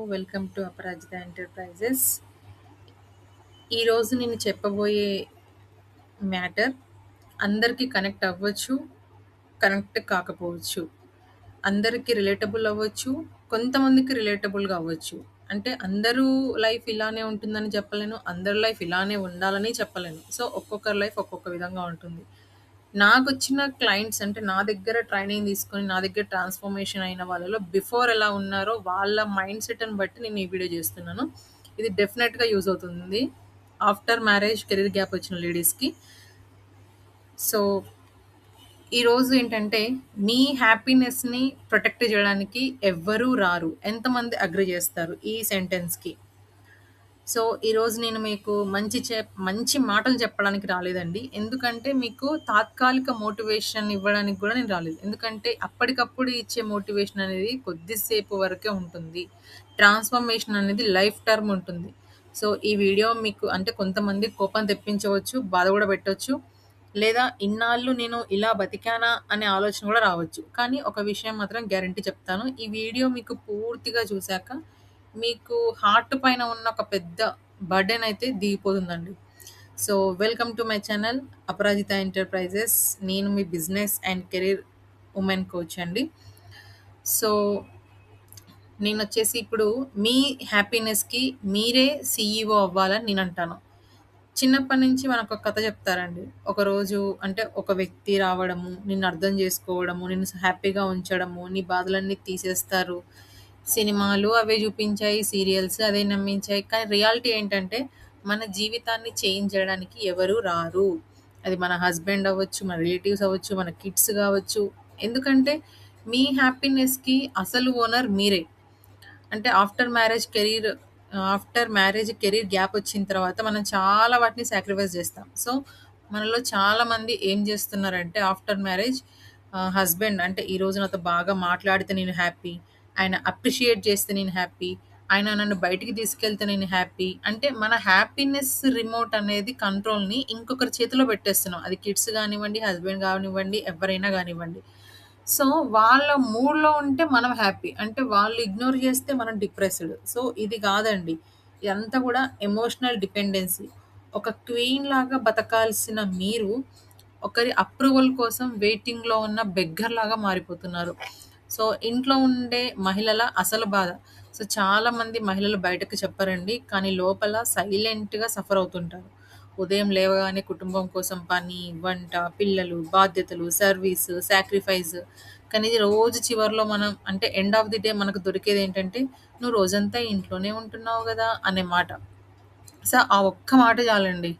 Welcome to Aparajita enterprises. ఈరోజు నేను చెప్పబోయే మ్యాటర్ అందరికీ కనెక్ట్ అవ్వచ్చు, కనెక్ట్ కాకపోవచ్చు. అందరికీ రిలేటబుల్ అవ్వచ్చు, కొంతమందికి రిలేటబుల్‌గా అవ్వచ్చు. అంటే అందరూ లైఫ్ ఇలానే ఉంటుందని చెప్పలేను. అందరి లైఫ్ ఇలానే ఉండాలని చెప్పలేను. సో, ఒక్కొక్కరి లైఫ్ ఒక్కొక్క విధంగా ఉంటుంది. నాకొచ్చిన క్లయింట్స్ అంటే నా దగ్గర ట్రైనింగ్ తీసుకొని, నా దగ్గర ట్రాన్స్‌ఫర్మేషన్ అయిన వాళ్ళలో బిఫోర్ ఎలా ఉన్నారో వాళ్ళ మైండ్ సెట్‌ని బట్టి నేను ఈ వీడియో చేస్తున్నాను. ఇది డెఫినెట్‌గా యూజ్ అవుతుంది. ఆఫ్టర్ మ్యారేజ్ కెరీర్ గ్యాప్ వచ్చిన లేడీస్‌కి. సో, ఈరోజు ఏంటంటే మీ హ్యాపీనెస్‌ని ప్రొటెక్ట్ చేయడానికి ఎవ్వరూ రారు. ఎంతమంది అగ్రీ చేస్తారు ఈ సెంటెన్స్‌కి? సో, ఈరోజు నేను మీకు మంచి మాటలు చెప్పడానికి రాలేదండి. ఎందుకంటే మీకు తాత్కాలిక మోటివేషన్ ఇవ్వడానికి గూడా నేను రాలేదు. ఎందుకంటే అప్పటికప్పుడు ఇచ్చే మోటివేషన్ అనేది కొద్దిసేపు వరకే ఉంటుంది. ట్రాన్స్‌ఫర్మేషన్ అనేది లైఫ్ టర్మ్ ఉంటుంది. సో, ఈ వీడియో మీకు అంటే కొంతమందికి కోపం తెప్పించవచ్చు, బాధ గూడా పెట్టొచ్చు. లేదా ఇన్నాళ్ళు నేను ఇలా బతికానా అనే ఆలోచన గూడా రావచ్చు. కానీ ఒక విషయం మాత్రం గ్యారంటీ చెప్తాను. ఈ వీడియో మీకు పూర్తిగా చూసాక మీకు హార్ట్ పైన ఉన్న ఒక పెద్ద బర్డెన్ అయితే దిగిపోతుందండి. So, welcome to my channel Aparajita enterprises. నేను మీ business and career women coach అండి. సో, నేనొచ్చేసి ఇప్పుడు మీ హ్యాపీనెస్‌కి మీరే సీఈఓ అవ్వాలని నేనంటాను. చిన్నప్పటి నుంచి మనకొక కథ చెప్తారండి. ఒకరోజు అంటే ఒక వ్యక్తి రావడము, నిన్ను అర్థం చేసుకోవడము, నిన్ను హ్యాపీగా ఉంచడము, నీ బాధలన్నీ తీసేస్తారు. సినిమాలు అవే చూపించాయి, సీరియల్స్ అదే నమ్మించాయి. కానీ రియాలిటీ ఏంటంటే మన జీవితాన్ని చేంజ్ చేయడానికి ఎవరు రారు. అది మన హస్బెండ్ అవ్వచ్చు, మన రిలేటివ్స్ అవ్వచ్చు, మన కిడ్స్ కావచ్చు. ఎందుకంటే మీ హ్యాపీనెస్‌కి అసలు ఓనర్ మీరే. అంటే ఆఫ్టర్ మ్యారేజ్ కెరీర్ గ్యాప్ వచ్చిన తర్వాత మనం చాలా వాటిని సాక్రిఫైస్ చేస్తాం. సో, మనలో చాలామంది ఏం చేస్తున్నారంటే ఆఫ్టర్ మ్యారేజ్ హస్బెండ్ అంటే ఈరోజు నాతో బాగా మాట్లాడితే నేను హ్యాపీ. ఆయన అప్రిషియేట్ చేస్తే నేను హ్యాపీ. ఆయన నన్ను బయటికి తీసుకెళ్తే నేను హ్యాపీ. అంటే మన హ్యాపీనెస్ రిమోట్ అనేది కంట్రోల్‌ని ఇంకొకరి చేతిలో పెట్టేస్తున్నాం. అది కిడ్స్ గానివ్వండి, హస్బెండ్ గానివ్వండి, ఎవరైనా గానివ్వండి. సో, వాళ్ళ మూడ్‌లో ఉంటే మనం హ్యాపీ. అంటే వాళ్ళు ఇగ్నోర్ చేస్తే మనం డిప్రెస్డ్. సో, ఇది కాదండి. ఇదంతా కూడా ఎమోషనల్ డిపెండెన్సీ. ఒక క్వీన్‌లాగా బతకాల్సిన మీరు, ఒకరి అప్రూవల్ కోసం వెయిటింగ్‌లో ఉన్న బెగ్గర్‌లాగా మారిపోతున్నారు. సో, ఇంట్లో ఉండే మహిళల అసలు బాధ. సో, చాలామంది మహిళలు బయటకు చెప్పరండి. కానీ లోపల సైలెంట్‌గా సఫర్ అవుతుంటారు. ఉదయం లేవగానే కుటుంబం కోసం పని, వంట, పిల్లలు, బాధ్యతలు, సర్వీస్, సాక్రిఫైస్. కానీ ఇది రోజు చివరిలో మనం అంటే ఎండ్ ఆఫ్ ది డే మనకు దొరికేదేంటంటే, "నువ్వు రోజంతా ఇంట్లోనే ఉంటున్నావు గదా!" అనే మాట. సో, ఆ ఒక్క మాట చాలండి.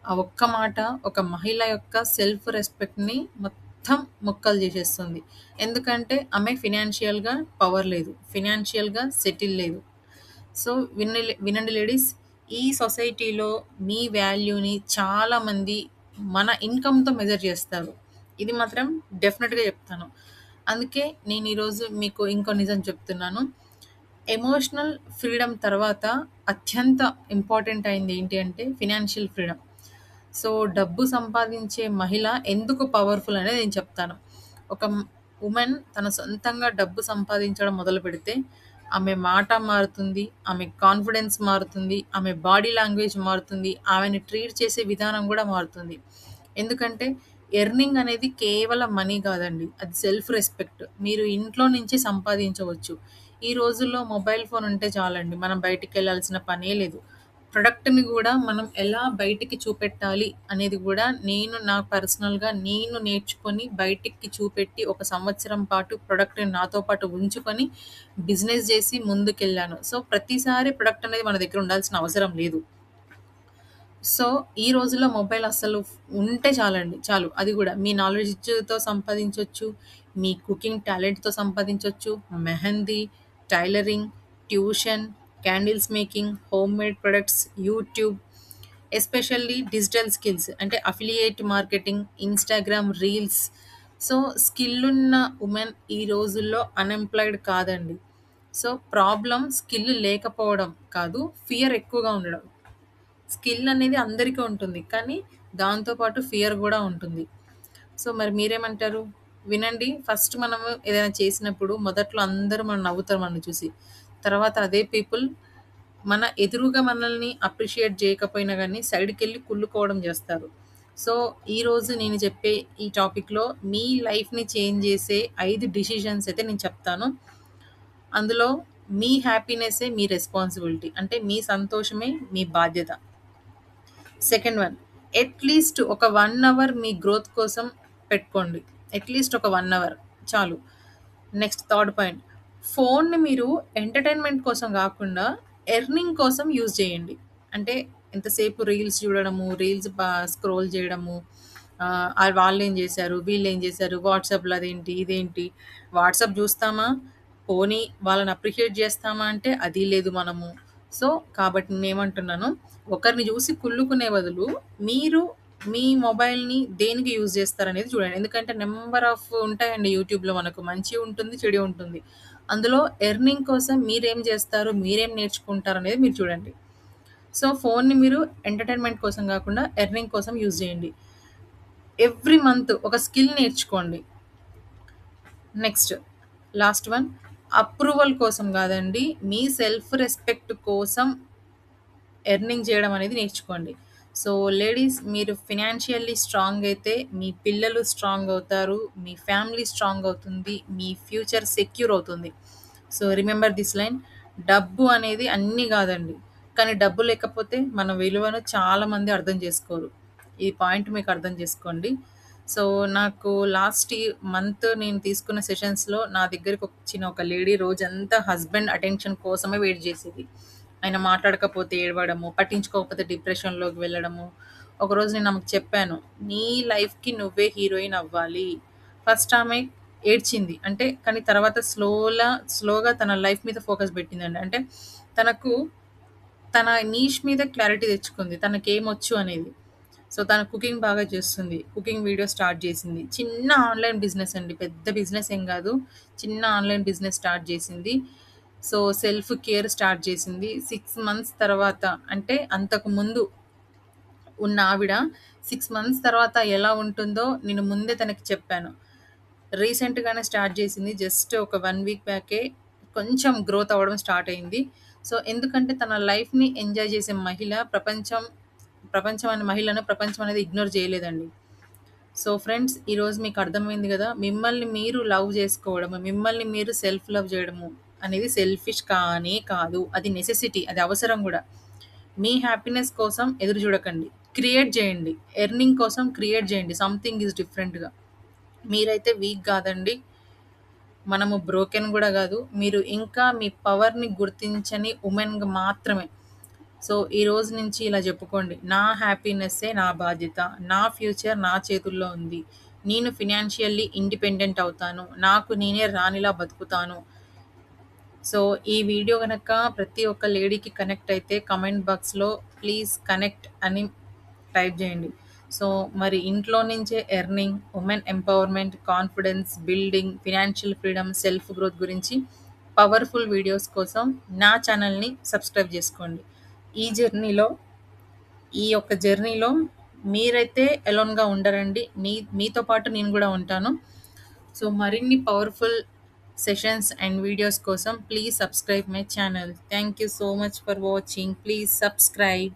ఆ ఒక్క మాట ఒక మహిళ యొక్క సెల్ఫ్ రెస్పెక్ట్‌ని మొత్తం ముక్కలు చేసేస్తుంది. ఎందుకంటే ఆమె ఫినాన్షియల్‌గా పవర్ లేదు. ఫినాన్షియల్‌గా సెటిల్ లేదు. సో, వినండి లేడీస్. ఈ సొసైటీలో మీ వాల్యూని చాలామంది మన ఇన్‌కమ్‌తో మెజర్ చేస్తారు. ఇది మాత్రం డెఫినిట్‌గా చెప్తాను. అందుకే నేను ఈరోజు మీకు ఇంకో నిజం చెప్తున్నాను. ఎమోషనల్ ఫ్రీడమ్ తర్వాత అత్యంత ఇంపార్టెంట్ అయింది ఏంటి అంటే ఫినాన్షియల్ ఫ్రీడమ్. సో, డబ్బు సంపాదించే మహిళ ఎందుకు పవర్‌ఫుల్ అనేది నేను చెప్తాను. ఒక వుమెన్ తన సొంతంగా డబ్బు సంపాదించడం మొదలుపెడితే, ఆమె మాట మారుతుంది, ఆమె కాన్ఫిడెన్స్ మారుతుంది, ఆమె బాడీ లాంగ్వేజ్ మారుతుంది, ఆమెని ట్రీట్ చేసే విధానం గూడా మారుతుంది. ఎందుకంటే ఎర్నింగ్ అనేది కేవలం మనీ కాదండి. అది సెల్ఫ్ రెస్పెక్ట్. మీరు ఇంట్లో నుంచి సంపాదించవచ్చు. ఈ రోజుల్లో మొబైల్ ఫోన్ ఉంటే చాలండి. మనం బయటికెళ్ళాల్సిన పనే లేదు. ప్రొడక్ట్‌ని గూడా మనం ఎలా బయటికి చూపెట్టాలి అనేది గూడా నేను నేర్చుకొని బయటికి చూపెట్టి ఒక సంవత్సరం పాటు ప్రొడక్ట్‌ని నాతో పాటు ఉంచుకొని బిజినెస్ జేసి ముందుకెళ్ళాను. సో, ప్రతిసారి ప్రొడక్ట్ అనేది మన దగ్గర ఉండాల్సిన అవసరం లేదు. సో, ఈ రోజుల్లో మొబైల్ అస్సలు ఉంటే చాలండి. చాలు. అది గూడా మీ నాలెడ్జ్‌తో సంపాదించొచ్చు. మీ కుకింగ్ టాలెంట్‌తో సంపాదించొచ్చు. Mehndi, tailoring, tuition, candles making, homemade products, YouTube, especially digital skills అంటే affiliate marketing, Instagram reels. So, స్కిల్లున్న వుమెన్ ఈ రోజుల్లో అన్‌ఎంప్లాయిడ్ కాదండి. సో, ప్రాబ్లమ్ స్కిల్ లేకపోవడం కాదు. ఫియర్ ఎక్కువగా ఉండడం. స్కిల్ అనేది అందరికీ ఉంటుంది. కానీ దాంతో పాటు ఫియర్ గూడా ఉంటుంది. సో, మరి మీరేమంటారు? వినండి. ఫస్ట్ మనము ఏదైనా చేసినప్పుడు మొదట్లో అందరూ నవ్వుతారు మనల్ని చూసి. తర్వాత అదే పీపుల్ మన ఎదురుగా మనల్ని అప్రిషియేట్ చేయకపోయినా గానీ సైడ్‌కెళ్ళి కుళ్ళుకోవడం జేస్తారు. సో, ఈరోజు నేను చెప్పే ఈ టాపిక్‌లో మీ లైఫ్‌ని చేంజ్ చేసే 5 డిసిషన్స్ అయితే నేను చెప్తాను. అందులో మీ హ్యాపీనెస్సే మీ రెస్పాన్సిబిలిటీ. అంటే మీ సంతోషమే మీ బాధ్యత. సెకండ్ వన్, అట్‌లీస్ట్ ఒక 1 అవర్ మీ గ్రోత్ కోసం పెట్టుకోండి. అట్‌లీస్ట్ ఒక 1 అవర్ చాలు. నెక్స్ట్ థర్డ్ పాయింట్, ఫోన్‌ని మీరు ఎంటర్‌టైన్‌మెంట్ కోసం గాకుండా ఎర్నింగ్ కోసం యూజ్ చేయండి. అంటే ఎంతసేపు రీల్స్ చూడడము, రీల్స్ స్క్రోల్ చేయడము, వాళ్ళేం జేశారు, వీళ్ళేం జేశారు, వాట్సాప్‌లో అదేంటి, ఇదేంటి, వాట్సాప్ జూస్తామా, పోనీ వాళ్ళని అప్రిషియేట్ జేస్తామా అంటే అది లేదు మనము. సో, కాబట్టి నేనేమంటున్నాను, ఒకరిని జూసి కుళ్ళుకునే బదులు మీరు మీ మొబైల్‌ని దేనికి యూజ్ జేస్తారనేది చూడండి. ఎందుకంటే నంబర్ ఆఫ్ ఉంటాయండి యూట్యూబ్‌లో మనకు మంచి ఉంటుంది, చెడు ఉంటుంది. అందులో ఎర్నింగ్ కోసం మీరేం జేస్తారు, మీరేం నేర్చుకుంటారనేది మీరు చూడండి. సో, ఫోన్‌ని మీరు ఎంటర్‌టైన్‌మెంట్ కోసం గాకుండా ఎర్నింగ్ కోసం యూజ్ జేయండి. ఎవ్రీ మంత్ ఒక స్కిల్ నేర్చుకోండి. నెక్స్ట్ లాస్ట్ వన్, అప్రూవల్ కోసం గాదండి. మీ సెల్ఫ్ రెస్పెక్ట్ కోసం ఎర్నింగ్ చేయడం అనేది నేర్చుకోండి. సో, లేడీస్ మీరు ఫినాన్షియల్లీ స్ట్రాంగ్ అయితే మీ పిల్లలు స్ట్రాంగ్ అవుతారు. మీ ఫ్యామిలీ స్ట్రాంగ్ అవుతుంది. మీ ఫ్యూచర్ సెక్యూర్ అవుతుంది. సో, రిమెంబర్ దిస్ లైన్, డబ్బు అనేది అన్నీ గాదండి. కానీ డబ్బు లేకపోతే మన విలువను చాలామంది అర్థం చేసుకోరు. ఈ పాయింట్ మీకు అర్థం చేసుకోండి. సో, నాకు లాస్ట్ మంత్ నేను తీసుకున్న సెషన్స్‌లో నా దగ్గరకొచ్చిన ఒక లేడీ రోజంతా హస్బెండ్ అటెన్షన్ కోసమే వెయిట్ జేసేది. ఆయన మాట్లాడకపోతే ఏడవడము, పట్టించుకోకపోతే డిప్రెషన్‌లోకి వెళ్ళడము. ఒకరోజు నేను ఆమెకు చెప్పాను, "నీ లైఫ్‌కి నువ్వే హీరోయిన్ అవ్వాలి." ఫస్ట్ ఆమె ఏడ్చింది. అంటే కానీ తర్వాత స్లోగా తన లైఫ్ మీద ఫోకస్ పెట్టిందండి. అంటే తనకు తన నీష్ మీద క్లారిటీ తెచ్చుకుంది. తనకేమొచ్చు అనేది. సో, తను కుకింగ్ బాగా చేస్తుంది. కుకింగ్ వీడియో స్టార్ట్ చేసింది. చిన్న ఆన్‌లైన్ బిజినెస్ అండి. పెద్ద బిజినెస్ ఏం గాదు. చిన్న ఆన్‌లైన్ బిజినెస్ స్టార్ట్ చేసింది. సో, సెల్ఫ్ కేర్ స్టార్ట్ చేసింది. 6 మంత్స్ తర్వాత, అంటే అంతకు ముందు ఉన్న ఆవిడ 6 మంత్స్ తర్వాత ఎలా ఉంటుందో నేను ముందే తనకి చెప్పాను. రీసెంట్‌గానే స్టార్ట్ చేసింది. జస్ట్ ఒక 1 వీక్ బ్యాకే కొంచెం గ్రోత్ అవ్వడం స్టార్ట్ అయింది. సో, ఎందుకంటే తన లైఫ్‌ని ఎంజాయ్ చేసే మహిళ ప్రపంచం అనే మహిళను ప్రపంచం అనేది ఇగ్నోర్ చేయలేదండి. సో, ఫ్రెండ్స్, ఈరోజు మీకు అర్థమైంది గదా! మిమ్మల్ని మీరు లవ్ జేసుకోవడము, మిమ్మల్ని మీరు సెల్ఫ్ లవ్ జేయడము అనేది సెల్ఫిష్ కానే కాదు. అది నెసెసిటీ. అది అవసరం గూడా. మీ హ్యాపీనెస్ కోసం ఎదురు జూడకండి. క్రియేట్ జేయండి. ఎర్నింగ్ కోసం క్రియేట్ జేయండి. సంథింగ్ ఈజ్ డిఫరెంట్‌గా. మీరైతే వీక్ గాదండి. మనము బ్రోకెన్ గూడా గాదు. మీరు ఇంకా మీ పవర్‌ని గుర్తించని వుమెన్‌గా మాత్రమే. సో, ఈ రోజు నుంచి ఇలా చెప్పుకోండి. నా హ్యాపీనెస్సే నా బాధ్యత. నా ఫ్యూచర్ నా చేతుల్లో ఉంది. నేను ఫినాన్షియల్లీ ఇండిపెండెంట్ అవుతాను. నాకు నేనే రాణిలా బతుకుతాను. సో, ఈ వీడియో గనక ప్రతి ఒక్క లేడీకి కనెక్ట్ అయితే కామెంట్ బాక్స్‌లో ప్లీజ్ కనెక్ట్ అని టైప్ జేయండి. సో, మరి ఇంట్లో నుంచే earning, women empowerment, confidence building, financial freedom, self growth గురించి పవర్‌ఫుల్ వీడియోస్ కోసం నా ఛానెల్‌ని సబ్స్క్రైబ్ జేసుకోండి. ఈ జర్నీలో ఈ యొక్క జర్నీలో మీరైతే ఎలోన్‌గా ఉండరండి. మీతో పాటు నేను గూడా ఉంటాను. సో, మరిన్ని పవర్‌ఫుల్ సెషన్స్ అండ్ వీడియోస్ కోసం please subscribe my channel. Thank you so much for watching. Please subscribe.